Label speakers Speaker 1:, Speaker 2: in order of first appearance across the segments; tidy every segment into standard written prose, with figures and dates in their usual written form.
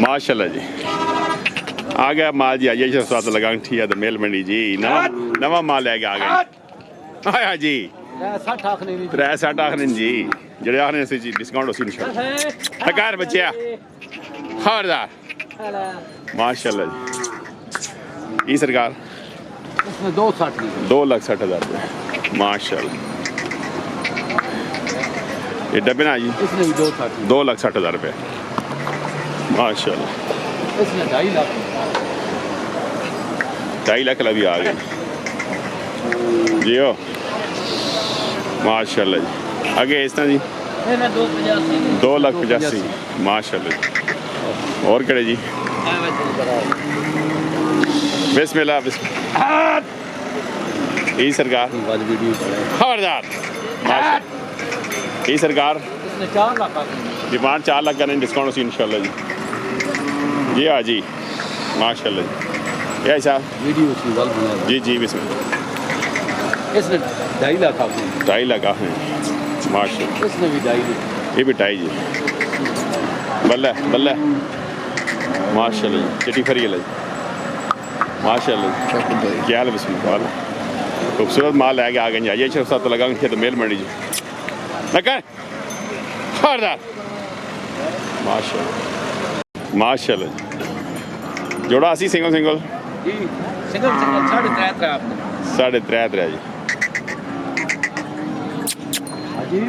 Speaker 1: माशाल्लाह जी आ गया माल जी। आइए स्वाद लगा ठीक है। मेल मंडी जी नवा माल लैके आ गए आया जी। 360 आखने जी जेड़े आखने से जी डिस्काउंट उसी इंशाल्लाह। घर बच्चे खबरदार माशाल्लाह जी। ये सरकार
Speaker 2: इसमें
Speaker 1: 2,60,000 रुपये माशाल्लाह। ये डब्बे ना जी
Speaker 2: इसमें भी
Speaker 1: 2,60,000 रुपये माशाल्लाह।
Speaker 2: इसमें 2.5 लाख
Speaker 1: 2.5 लाख भी आ गए जी हो माशाल्लाह जी। आगे इस तरह जी 2,85,000 माशाल्लाह जी। और कड़े जी बिस्मिल्लाह ये सरकार खबरदार ये सरकार डिमांड 4 लाख का नहीं डिस्काउंट उसी इंशाल्लाह जी। जी हाँ जी माशाल्लाह जी। क्या हिसाब जी जी बिस्मिल्लाह।
Speaker 2: इसमें 2.5 लाख
Speaker 1: 2.5 लाख है माशाल्लाह।
Speaker 2: इसमें भी 2.5
Speaker 1: ये भी 2.5 जी बल्ला बल्ला माशाल्लाह जी। चिट्टी फरी जी माशाल्लाह क्या हाल बिस्मिल्लाह। खूबसूरत माल लैके आ गए आइए साथ तो लगा तो मेल मंडी जी नकर खबरदार माशाल्लाह माशाल्लाह जी। जोड़ा असी सिंगल सिंगल
Speaker 2: जी सिंगल
Speaker 1: 3.5 जी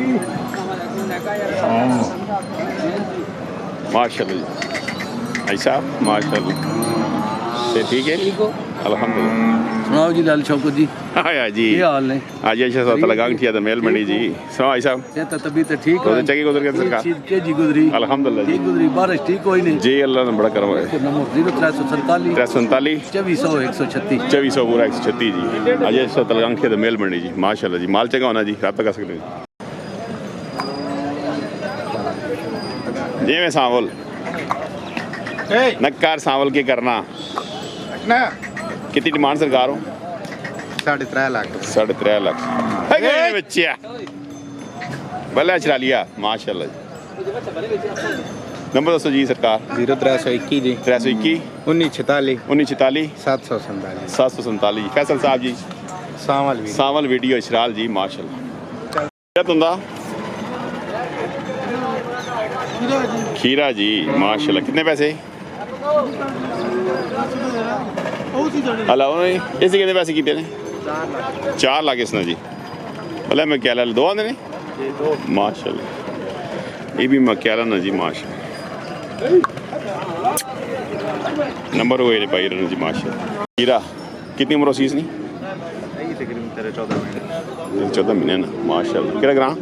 Speaker 1: माशाल्लाह जी। ऐसा माशाल्लाह से ठीक है अल्हम्दुलिल्लाह।
Speaker 2: सुनाओ जी लाल शौकत जी
Speaker 1: आया जी
Speaker 2: क्या हाल है
Speaker 1: आज ऐसा साथ लगा ठीक है मेल मंडी जी सुनाओ भाई साहब
Speaker 2: ये तो तबीयत ठीक है
Speaker 1: चंगी गुजर गई सरकार
Speaker 2: के जी गुजरी
Speaker 1: अल्हम्दुलिल्लाह
Speaker 2: ठीक गुजरी बारिश ठीक कोई नहीं
Speaker 1: जी अल्लाह ने बड़ा करम है।
Speaker 2: नंबर 0347
Speaker 1: 347
Speaker 2: 2400 136
Speaker 1: 2400 पूरा 136 जी आज ऐसा लगा ठीक है मेल मंडी जी माशाल्लाह जी। माल चंगा होना जी रब्ता कर सकते जी। मैं सावल नक्कार सावल की करना कितनी डिमांड सरकार हो
Speaker 3: 3.5 लाख
Speaker 1: 3.5 लाख बच्चे भला चला लिया माशाल्लाह जी। नंबर दसो जी सरकार
Speaker 3: 0321 जी
Speaker 1: 321
Speaker 3: 1946
Speaker 1: 1946
Speaker 3: 747
Speaker 1: 747 फैसल साहब जी सावल वीडियो इशराल जी माशाल्लाह। क्या तुंदा खीरा जी माशाल्लाह कितने पैसे हला इसे कितने पैसे कितने ने 4 लाख इसने जी भला मैं क्या दो आते ने माशाल्लाह। ये भी मक्याला ना जी माशाल्लाह। नंबर हुए ने भाई जी माशाल्लाह। खीरा कितनी उम्र सीस नहीं 14 महीने ना माशाल्लाह। किहड़ा ग्रां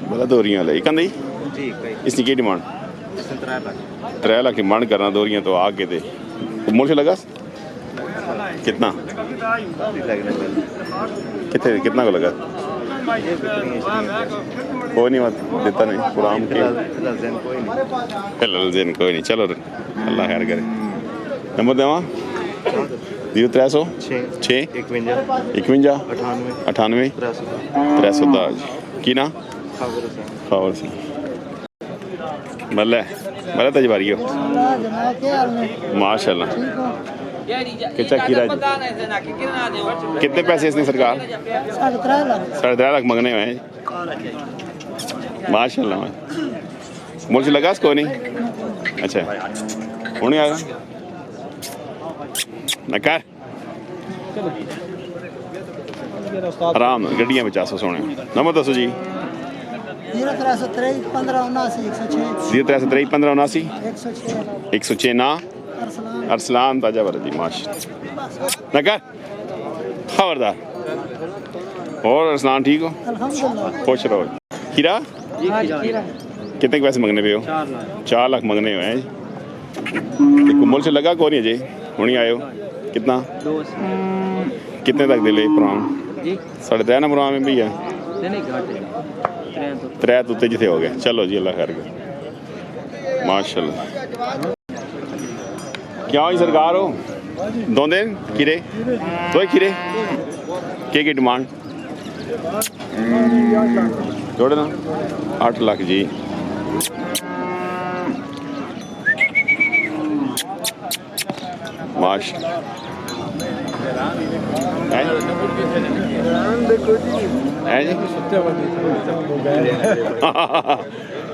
Speaker 1: भला दोरियां ले कंदी इसकी क्या डिमांड 3 लाख डिमांड करना दोरियां तो आगे दे मुझे लगा कितना कितना को लगा कोई नहीं मत देता नहीं पुराम के फिलहाल कोई नहीं चलो अल्लाह खैर करे। नंबर देवा 0306 51 98 310 की ना खबर से मल्ला मल्ला तजबारी हो माशाल्लाह। कितना खीरा जी कितने पैसे इसने सरकार 3.5 लाख मंगने हुए हैं माशाल्लाह। मुझे लगा इसको नहीं अच्छा होने आएगा नकार आराम गड्डियाँ 50 सोने। नंबर दसो जी
Speaker 4: 0323
Speaker 1: 1579 106 ना अरसलान ताजा बर जी माशाल्लाह नकर खबरदार। और अरसलान ठीक हो खुश रहो। खीरा कितने पैसे मंगने पे हो 4 लाख मंगने हुए हैं। कुमल से लगा कौन है जी हूँ आए हो कितना कितने तक दिले पुरान 3.5 ना पुरान में भी है 3 तो उत्ते जिथे हो गए। चलो जी अल्लाह खैर करे माशाल्लाह। क्या हुई सरकार हो 2 दिन खीरे 2 खीरे की डिमांड जोड़े ना 8 लाख जी माशाल्लाह है जी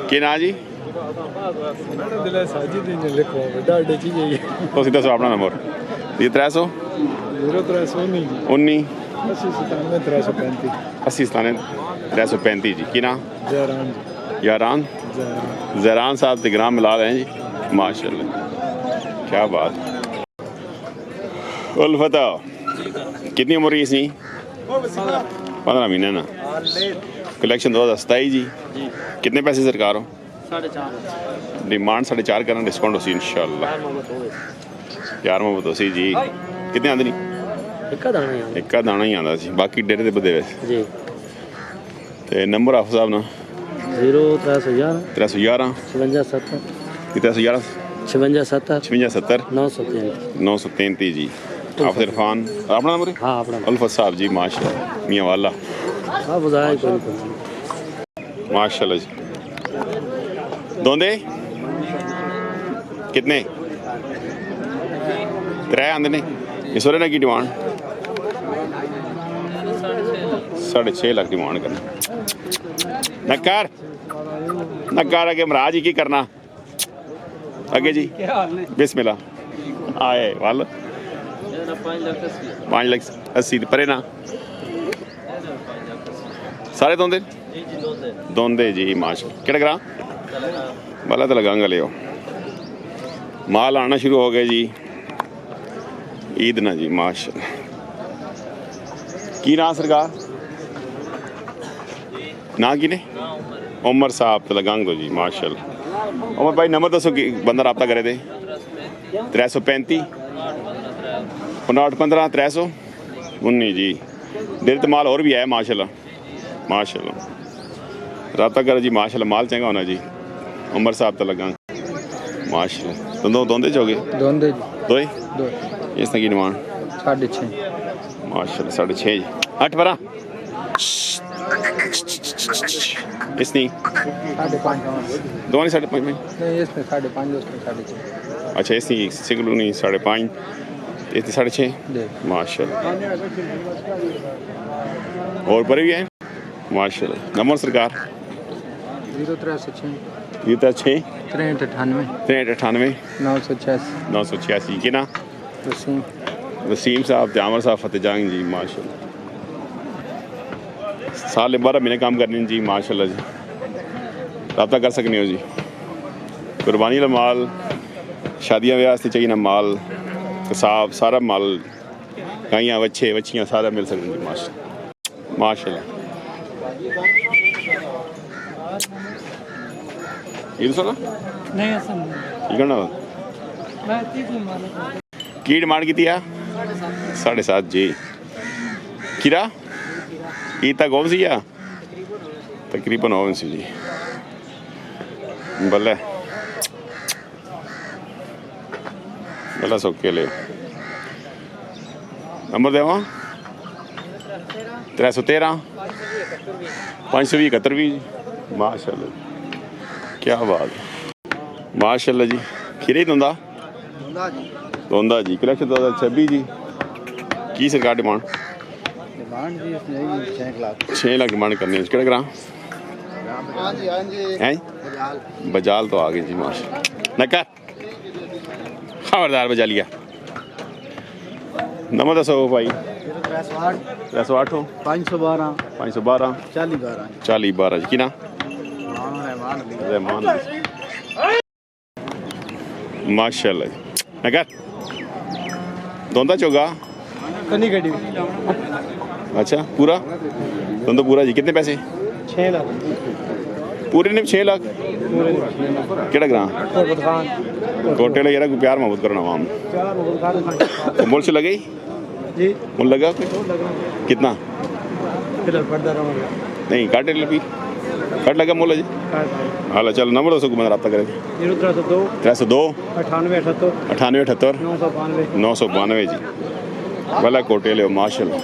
Speaker 1: की ना जी तो सीधा सो अपना नंबर ये 300 19 80 335 जी की ना यारान ज़रान साहब तिग्राम मिला रहे हैं जी माशाल्लाह क्या बात। उल्फता कितनी उम्र है इसकी 15 महीने ना कलेक्शन 2027 जी कितने पैसे सरकार हो
Speaker 4: 4.5
Speaker 1: डिमांड 4.5 करना डिस्काउंट हो सी इंशाल्लाह यार मोहब्बत हो सी जी कितने आंदे नहीं एक दाना ही आंदा सी बाकी डेरे दे बदे वैसे
Speaker 4: जी
Speaker 1: ते नंबर ऑफ साहब ना
Speaker 4: 0311
Speaker 1: 311
Speaker 4: 57
Speaker 1: 311
Speaker 4: 57
Speaker 1: 56
Speaker 4: 933
Speaker 1: 933 जी हाफिज इरफान अपना नंबर है
Speaker 4: हाँ अपना
Speaker 1: उल्फत साहब जी माशाल्लाह मियां वाला
Speaker 4: हाँ बुझाए कोई
Speaker 1: माशाल्लाह जी दोंदे कितने 3 आंदे ने इस वाले ना की डिमांड 6.5 लाख डिमांड करना नकार आगे महाराज ही की करना आगे जी बिस्मिल्लाह आए वाल 5,80,000 परे ना सारे दोंदे जी माशा केड़ा ग्रां वाला तो लगांगा ले माल आना शुरू हो गया जी ईद ना जी माशा की ना सरकार ना की ने उमर साहब तो लगांग दो जी माशाल्लाह उमर भाई नंबर दसो कि बंदा रब्ता करे थे 335 59 15 319 जी देर तो माल और भी है माशाल्लाह माशाल्लाह रब्ता करे जी माशाल्लाह माल चंगा होना जी उमर साहब तो लगांग माशाल्लाह तो दोंदे चोगे
Speaker 3: दोंदे
Speaker 1: दोए
Speaker 3: दो
Speaker 1: इस की डिमांड
Speaker 3: 6.5
Speaker 1: माशाल्लाह 6.5 जी 8 12 इसनी
Speaker 3: 5.5
Speaker 1: दोनों 5.5 में
Speaker 3: नहीं इसमें 5.5 उसमें 6.5
Speaker 1: अच्छा इसनी सिंगल नहीं 5.5 इसनी 6.5
Speaker 3: दे
Speaker 1: माशाल्लाह और पर भी है माशाल्लाह नंबर सरकार
Speaker 3: 0306
Speaker 1: ये तो 6
Speaker 3: 6398
Speaker 1: 98
Speaker 3: 986
Speaker 1: 986 के ना
Speaker 3: वसीम
Speaker 1: वसीम साहब जामर साहब फतेह जंग जी माशाल्लाह साल 12 महीने काम करने जी माशाल्लाह जी रब्ता कर सकने हो जी कुर्बानी का माल शादियां ब्याह से चाहिए ना माल कसाब सारा माल गाइयाँ बच्चे बच्चियाँ सारा मिल सकते जी माशाल्लाह माशाल्लाह ये सुना
Speaker 4: नहीं असन
Speaker 1: ठीक है ना
Speaker 4: मैं तीसरी
Speaker 1: की डिमांड की थी 7.5 जी किरा ईता कौन सी है तकरीबन ओवन सी जी भले भला सौके ले नंबर देवा 313 571 माशाल्लाह क्या बात माशाल्लाह जी खीरे ही दोंदा जी कलेक्शन 2026 जी की सरकार डिमांड
Speaker 3: डिमांड जी इसमें
Speaker 1: 6 लाख डिमांड करनी है किहड़ा ग्रां हैं बजाल तो आ गई जी माशा नकर खबरदार बजा लिया नंबर दसो भाई 308 हो
Speaker 3: 512
Speaker 1: 512 40 12 जी की ना रहमान माशाल्लाह जी नकर दोंदा चोगा
Speaker 3: कनी गड्डी
Speaker 1: अच्छा पूरा दोंदा पूरा जी कितने पैसे
Speaker 3: 6 लाख
Speaker 1: पूरे ने 6 लाख केड़ा ग्रां कोटे ले यार प्यार मोहब्बत करना आवाम मुल से लगे
Speaker 3: जी
Speaker 1: मुल लगा कितना
Speaker 3: फिलहाल पड़दा रहूंगा
Speaker 1: नहीं काटे ले भी कट लगा मुल जी हाल चल नंबर दसो मैं रब्ता करे 302
Speaker 3: 98
Speaker 1: 98 78
Speaker 3: 992
Speaker 1: 992 जी वाला कोटे ले माशाल्लाह